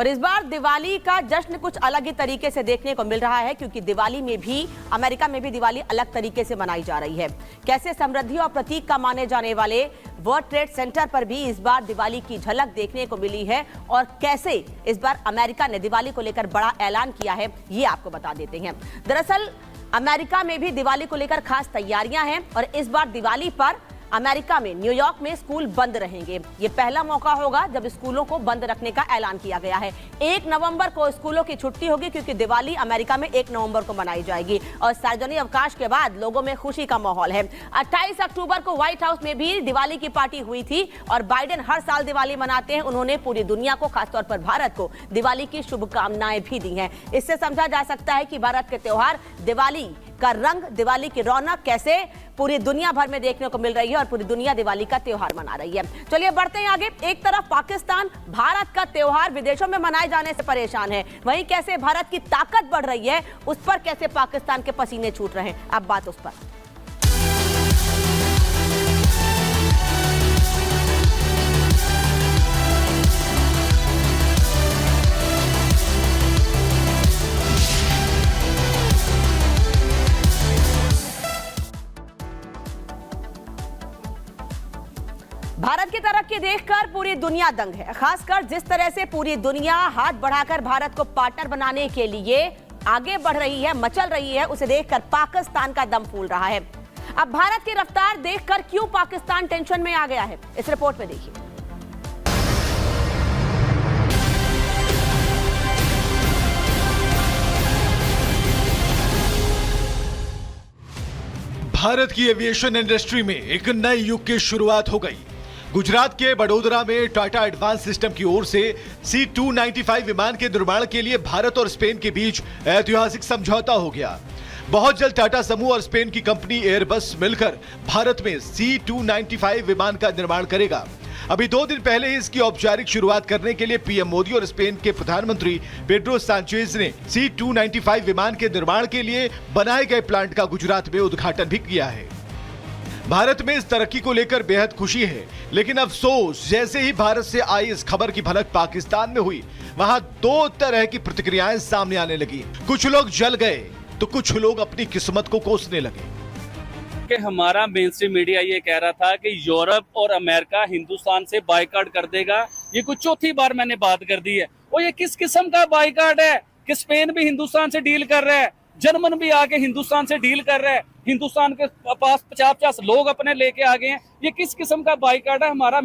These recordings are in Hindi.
और इस बार दिवाली का जश्न कुछ अलग ही तरीके से देखने को मिल रहा है, क्योंकि दिवाली में भी अमेरिका में भी दिवाली अलग तरीके से मनाई जा रही है। कैसे समृद्धि और प्रतीक का माने जाने वाले वर्ल्ड ट्रेड सेंटर पर भी इस बार दिवाली की झलक देखने को मिली है, और कैसे इस बार अमेरिका ने दिवाली को लेकर बड़ा ऐलान किया है, ये आपको बता देते हैं। दरअसल अमेरिका में भी दिवाली को लेकर खास तैयारियां हैं, और इस बार दिवाली पर अमेरिका में न्यूयॉर्क में स्कूल बंद रहेंगे। ये पहला मौका होगा जब स्कूलों को बंद रखने का ऐलान किया गया है। 1 नवंबर को स्कूलों की छुट्टी होगी, क्योंकि दिवाली अमेरिका में 1 नवंबर को मनाई जाएगी, और सार्वजनिक अवकाश के बाद लोगों में खुशी का माहौल है। 28 अक्टूबर को व्हाइट हाउस में भी दिवाली की पार्टी हुई थी, और बाइडेन हर साल दिवाली मनाते हैं। उन्होंने पूरी दुनिया को, खासतौर पर भारत को, दिवाली की शुभकामनाएं भी दी हैं। इससे समझा जा सकता है कि भारत के त्योहार दिवाली का रंग, दिवाली की रौनक कैसे पूरी दुनिया भर में देखने को मिल रही है, और पूरी दुनिया दिवाली का त्योहार मना रही है। चलिए बढ़ते हैं आगे। एक तरफ पाकिस्तान भारत का त्योहार विदेशों में मनाए जाने से परेशान है, वहीं कैसे भारत की ताकत बढ़ रही है, उस पर कैसे पाकिस्तान के पसीने छूट रहे हैं। अब बात उस पर। भारत की तरक्की देखकर पूरी दुनिया दंग है, खासकर जिस तरह से पूरी दुनिया हाथ बढ़ाकर भारत को पार्टनर बनाने के लिए आगे बढ़ रही है, मचल रही है, उसे देखकर पाकिस्तान का दम फूल रहा है। अब भारत की रफ्तार देखकर क्यों पाकिस्तान टेंशन में आ गया है, इस रिपोर्ट में देखिए। भारत की एविएशन इंडस्ट्री में एक नए युग की शुरुआत हो गई। गुजरात के बड़ोदरा में टाटा एडवांस सिस्टम की ओर से C295 विमान के निर्माण के लिए भारत और स्पेन के बीच ऐतिहासिक समझौता हो गया। बहुत जल्द टाटा समूह और स्पेन की कंपनी एयरबस मिलकर भारत में C295 विमान का निर्माण करेगा। अभी 2 दिन पहले ही इसकी औपचारिक शुरुआत करने के लिए पीएम मोदी और स्पेन के प्रधानमंत्री पेड्रो सांचेज ने C295 विमान के निर्माण के लिए बनाए गए प्लांट का गुजरात में उद्घाटन भी किया है। भारत में इस तरक्की को लेकर बेहद खुशी है, लेकिन अफसोस, जैसे ही भारत से आई इस खबर की भनक पाकिस्तान में हुई, वहां 2 तरह की प्रतिक्रियाएं सामने आने लगी। कुछ लोग जल गए तो कुछ लोग अपनी किस्मत को कोसने लगे। कि हमारा मेनस्ट्रीम मीडिया ये कह रहा था कि यूरोप और अमेरिका हिंदुस्तान से बायकॉट कर देगा। ये कुछ चौथी बार मैंने बात कर दी है। और ये किस किस्म का बायकॉट है कि स्पेन भी हिंदुस्तान से डील कर रहा है, जर्मन भी आके हिंदुस्तान से डील कर रहा है, हिंदुस्तान के पास 50-50 लोग अपने लेके आ गए हैं। ये किस किस्म का बायकॉट है? हमारा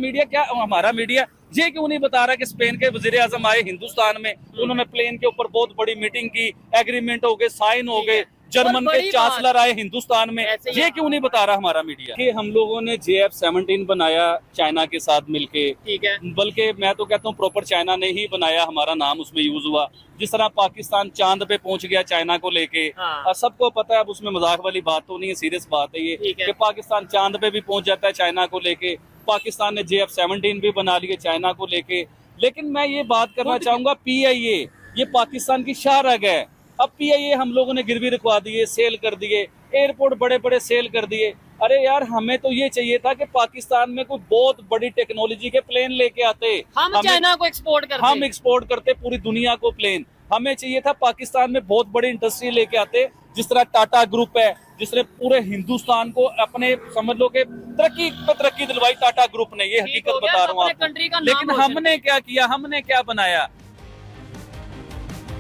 मीडिया ये क्यों नहीं बता रहा कि स्पेन के वजीर आजम आए हिंदुस्तान में, उन्होंने प्लेन के ऊपर बहुत बड़ी मीटिंग की, एग्रीमेंट हो गए, साइन हो गए, जर्मन के चांसलर आए हिंदुस्तान में, ये क्यों नहीं बता रहा हमारा मीडिया कि हम लोगों ने JF-17 बनाया चाइना के साथ मिलके। ठीक है, बल्कि मैं तो कहता हूँ प्रॉपर चाइना ने ही बनाया, हमारा नाम उसमें यूज हुआ। जिस तरह पाकिस्तान चांद पे पहुंच गया चाइना को लेके, सबको पता है, अब उसमें मजाक वाली बात तो नहीं है, सीरियस बात है ये कि पाकिस्तान चांद पे भी पहुंच जाता है चाइना को लेके। पाकिस्तान ने JF-17 भी बना लिए चाइना को लेके। लेकिन मैं ये बात करना चाहूंगा, PIA ये पाकिस्तान की शाहरग है। अब PIA हम लोगों ने गिरवी रखवा दिए, सेल कर दिए, एयरपोर्ट बड़े बड़े सेल कर दिए। अरे यार, हमें तो ये चाहिए था कि पाकिस्तान में कोई बहुत बड़ी टेक्नोलॉजी के प्लेन लेके आते, हम चाइना को एक्सपोर्ट करते पूरी दुनिया को प्लेन। हमें चाहिए था पाकिस्तान में बहुत बड़ी इंडस्ट्री लेके आते, जिस तरह टाटा ग्रुप है, जिसने पूरे हिंदुस्तान को अपने, समझ लो कि तरक्की पे तरक्की दिलवाई टाटा ग्रुप ने। ये हकीकत बता रहा हूँ आपको। लेकिन हमने क्या किया, हमने क्या बनाया?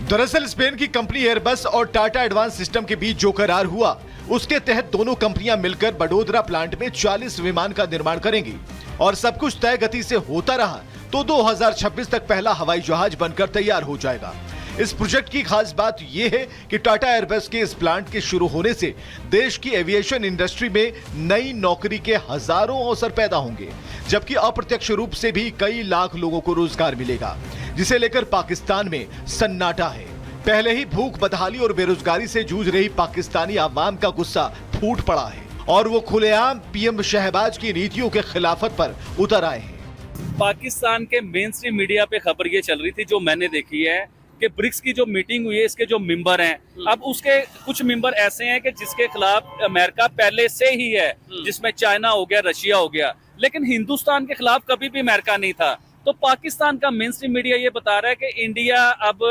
दरअसल स्पेन की कंपनी एयरबस और टाटा एडवांस सिस्टम के बीच जो करार हुआ, उसके तहत दोनों कंपनियां मिलकर बड़ोदरा प्लांट में 40 विमान का निर्माण करेंगी, और सब कुछ तय गति से होता रहा तो 2026 तक पहला हवाई जहाज बनकर तैयार हो जाएगा। इस प्रोजेक्ट की खास बात यह है कि टाटा एयरबस के इस प्लांट के शुरू होने से देश की एविएशन इंडस्ट्री में नई नौकरी के हजारों अवसर पैदा होंगे, जबकि अप्रत्यक्ष रूप से भी कई लाख लोगों को रोजगार मिलेगा, जिसे लेकर पाकिस्तान में सन्नाटा है। पहले ही भूख, बदहाली और बेरोजगारी से जूझ रही पाकिस्तानी आवाम का गुस्सा फूट पड़ा है, और वो खुलेआम पीएम शहबाज की नीतियों के खिलाफत पर उतर आए हैं। पाकिस्तान के मेन स्ट्रीम मीडिया पे खबर ये चल रही थी, जो मैंने देखी है, कि ब्रिक्स की जो मीटिंग हुई है, इसके जो मेंबर हैं, अब उसके कुछ मेंबर ऐसे हैं कि जिसके खिलाफ अमेरिका पहले से ही है, जिसमें चाइना हो गया, रशिया हो गया, लेकिन हिंदुस्तान के खिलाफ कभी भी अमेरिका नहीं था। तो पाकिस्तान का मेन स्ट्रीम मीडिया ये बता रहा है कि इंडिया अब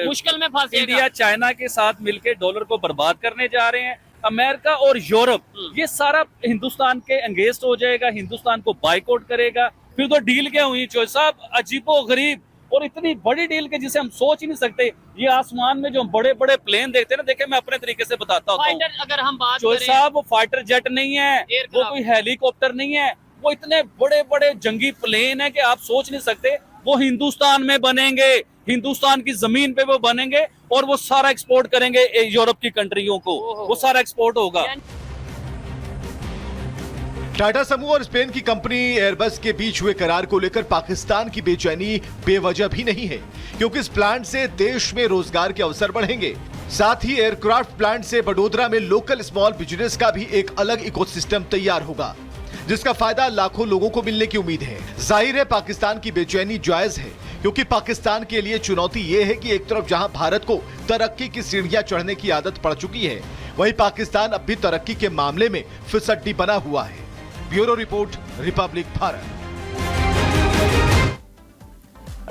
मुश्किल में फंसेगा। इंडिया चाइना के साथ मिलकर डॉलर को बर्बाद करने जा रहे हैं। अमेरिका और यूरोप ये सारा हिंदुस्तान के अंगेंस्ट हो जाएगा, हिंदुस्तान को बाइकआउट करेगा। फिर तो डील क्या हुई चोई साहब, अजीबो गरीब और इतनी बड़ी डील के जिसे हम सोच ही नहीं सकते। ये आसमान में जो बड़े बड़े प्लेन देखते हैं ना, देखे मैं अपने तरीके से बताता हूँ। फाइटर अगर हम बात चोई करें, साहब वो फाइटर जेट नहीं है, वो कोई हेलीकॉप्टर नहीं है, वो इतने बड़े बड़े जंगी प्लेन है कि आप सोच नहीं सकते। वो हिंदुस्तान में बनेंगे, हिंदुस्तान की जमीन पे वो बनेंगे और वो सारा एक्सपोर्ट करेंगे यूरोप की कंट्रियों को, वो सारा एक्सपोर्ट होगा। टाटा समूह और स्पेन की कंपनी एयरबस के बीच हुए करार को लेकर पाकिस्तान की बेचैनी बेवजह भी नहीं है, क्योंकि इस प्लांट से देश में रोजगार के अवसर बढ़ेंगे। साथ ही एयरक्राफ्ट प्लांट से बड़ोदरा में लोकल स्मॉल बिजनेस का भी एक अलग इकोसिस्टम तैयार होगा, जिसका फायदा लाखों लोगों को मिलने की उम्मीद है। जाहिर है पाकिस्तान की बेचैनी जायज है, क्योंकि पाकिस्तान के लिए चुनौती यह है कि एक तरफ जहां भारत को तरक्की की सीढ़ियां चढ़ने की आदत पड़ चुकी है, वहीं पाकिस्तान अब भी तरक्की के मामले में फिसड्डी बना हुआ है। Bureau report, Republic Bharat.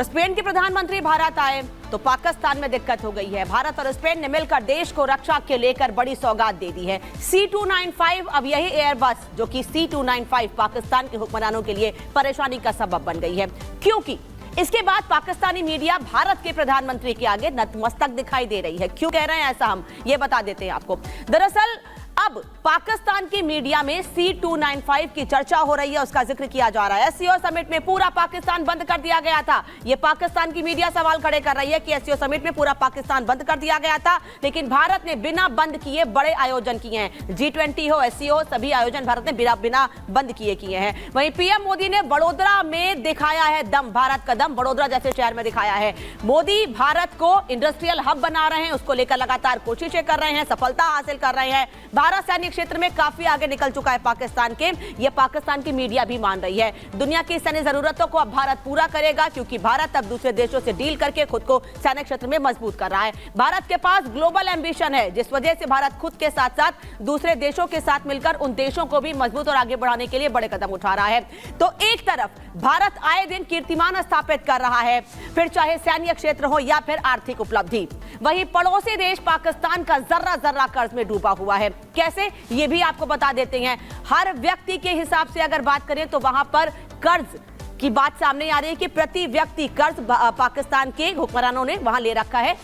Spain के प्रधानमंत्री भारत आए तो पाकिस्तान में दिक्कत हो गई है। भारत और स्पेन ने मिलकर देश को रक्षा के लेकर बड़ी सौगात दे दी है। C295 अब यही एयरबस जो कि C295 पाकिस्तान के हुक्मरानों के लिए परेशानी का सबब बन गई है, क्योंकि इसके बाद पाकिस्तानी मीडिया भारत के प्रधानमंत्री के आगे नतमस्तक दिखाई दे रही है। क्यों कह रहे हैं ऐसा, हम ये बता देते हैं आपको। दरअसल अब पाकिस्तान की मीडिया में C295 की चर्चा हो रही है, उसका जिक्र किया जा रहा है। SCO समिट में पूरा पाकिस्तान बंद कर दिया गया था। यह पाकिस्तान की मीडिया सवाल खड़े कर रही है कि SCO समिट में पूरा पाकिस्तान बंद कर दिया गया था, लेकिन भारत ने बिना बंद किए बड़े आयोजन किए हैं। G20 हो, SCO हो, सभी आयोजन भारत ने बिना बंद किए हैं। वहीं पीएम मोदी ने बड़ोदरा में दिखाया है दम, भारत का दम बड़ोदरा जैसे शहर में दिखाया है। मोदी भारत को इंडस्ट्रियल हब बना रहे हैं, उसको लेकर लगातार कोशिशें कर रहे हैं, सफलता हासिल कर रहे हैं। भारत सैन्य क्षेत्र में काफी आगे निकल चुका है पाकिस्तान के, यह पाकिस्तान की मीडिया भी मान रही है। दुनिया की सैन्य जरूरतों को अब भारत पूरा करेगा, क्योंकि भारत अब दूसरे देशों से डील करके खुद को सैन्य क्षेत्र में मजबूत कर रहा है। भारत के पास ग्लोबल एम्बिशन है, जिस वजह से भारत खुद के साथ साथ दूसरे देशों के साथ मिलकर उन देशों को भी मजबूत और आगे बढ़ाने के लिए बड़े कदम उठा रहा है। तो एक तरफ भारत आए दिन कीर्तिमान स्थापित कर रहा है, फिर चाहे सैन्य क्षेत्र हो या फिर आर्थिक उपलब्धि। वहीं पड़ोसी देश पाकिस्तान का जर्रा जर्रा कर्ज में डूबा हुआ है। कैसे, ये भी आपको बता देते हैं। हर व्यक्ति के हिसाब से अगर बात करें तो वहां पर कर्ज की बात सामने आ रही है कि प्रति व्यक्ति कर्ज पाकिस्तान के हुक्मरानों ने वहां ले रखा है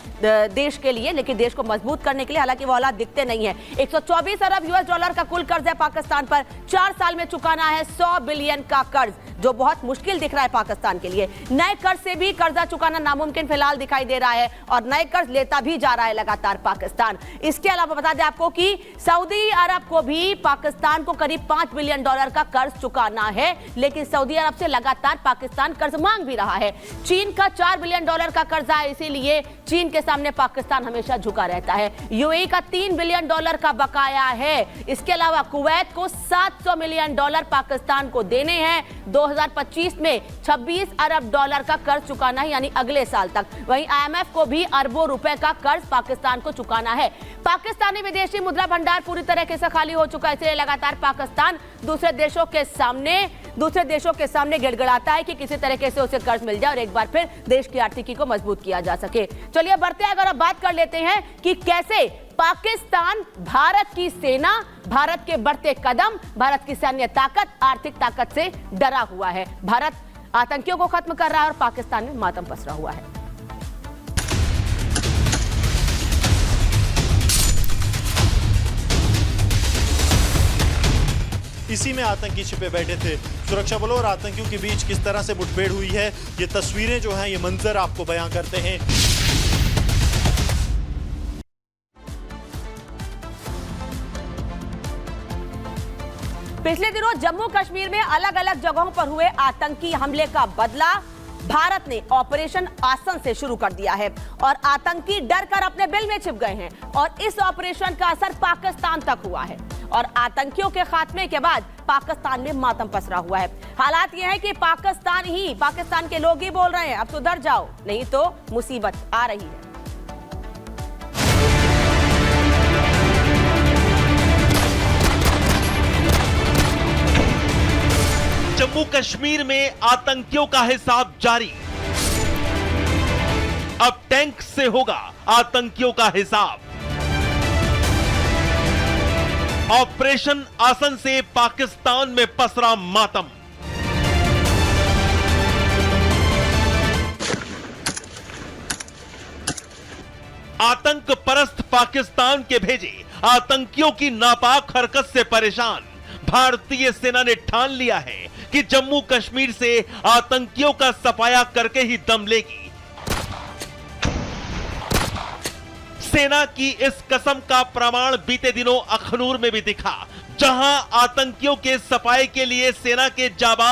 देश के लिए, लेकिन देश को मजबूत करने के लिए। हालांकि वो हालात दिखते नहीं है। 124 अरब यूएस डॉलर का कुल कर्ज है पाकिस्तान पर। 4 साल में चुकाना है 100 बिलियन का कर्ज, जो बहुत मुश्किल दिख रहा है पाकिस्तान के लिए। नए कर्ज से भी कर्जा चुकाना नामुमकिन फिलहाल दिखाई दे रहा है और नए कर्ज लेता भी जा रहा है लगातार पाकिस्तान। इसके अलावा बता दें आपको कि सऊदी अरब को भी पाकिस्तान को करीब 5 बिलियन डॉलर का कर्ज चुकाना है, लेकिन सऊदी अरब से लगातार पाकिस्तान कर्ज मांग भी रहा है। चीन का 4 बिलियन डॉलर का कर्जा है, इसीलिए चीन के सामने पाकिस्तान हमेशा झुका रहता है। यूएई का 3 बिलियन डॉलर का बकाया है। इसके अलावा कुवैत को 700 मिलियन डॉलर पाकिस्तान को देने हैं। 2025 में 26 अरब डॉलर का कर्ज चुकाना है, यानी अगले साल तक। वहीं IMF को भी अरबों रुपए का कर्ज पाकिस्तान को चुकाना है। पाकिस्तानी विदेशी मुद्रा भंडार पूरी तरीके से खाली हो चुका है, इसलिए लगातार पाकिस्तान दूसरे देशों के सामने गिड़गिड़ाता है कि किसी तरीके से उसे कर्ज मिल जाए और एक बार फिर देश की आर्थिकी को मजबूत किया जा सके। चलिए बढ़ते हैं, अगर अब बात कर लेते हैं कि कैसे पाकिस्तान भारत की सेना, भारत के बढ़ते कदम, भारत की सैन्य ताकत, आर्थिक ताकत से डरा हुआ है। भारत आतंकियों को खत्म कर रहा है और पाकिस्तान में मातम पसरा हुआ है। इसी में आतंकी छिपे बैठे थे। सुरक्षा बलों और आतंकियों के बीच किस तरह से मुठभेड़ हुई है, ये तस्वीरें जो हैं, ये मंजर आपको बयां करते हैं। पिछले दिनों जम्मू कश्मीर में अलग अलग जगहों पर हुए आतंकी हमले का बदला भारत ने ऑपरेशन आसन से शुरू कर दिया है और आतंकी डर कर अपने बिल में छिप गए हैं और इस ऑपरेशन का असर पाकिस्तान तक हुआ है और आतंकियों के खात्मे के बाद पाकिस्तान में मातम पसरा हुआ है। हालात यह है कि पाकिस्तान के लोग ही बोल रहे हैं अब सुधर जाओ, नहीं तो मुसीबत आ रही है। जम्मू कश्मीर में आतंकियों का हिसाब जारी। अब टैंक से होगा आतंकियों का हिसाब। ऑपरेशन आसन से पाकिस्तान में पसरा मातम। आतंक परस्त पाकिस्तान के भेजे आतंकियों की नापाक हरकत से परेशान भारतीय सेना ने ठान लिया है कि जम्मू कश्मीर से आतंकियों का सफाया करके ही दम लेगी। सेना की इस कसम का प्रमाण बीते दिनों अखनूर में भी दिखा, जहां आतंकियों के सफाए के लिए सेना के जाबाज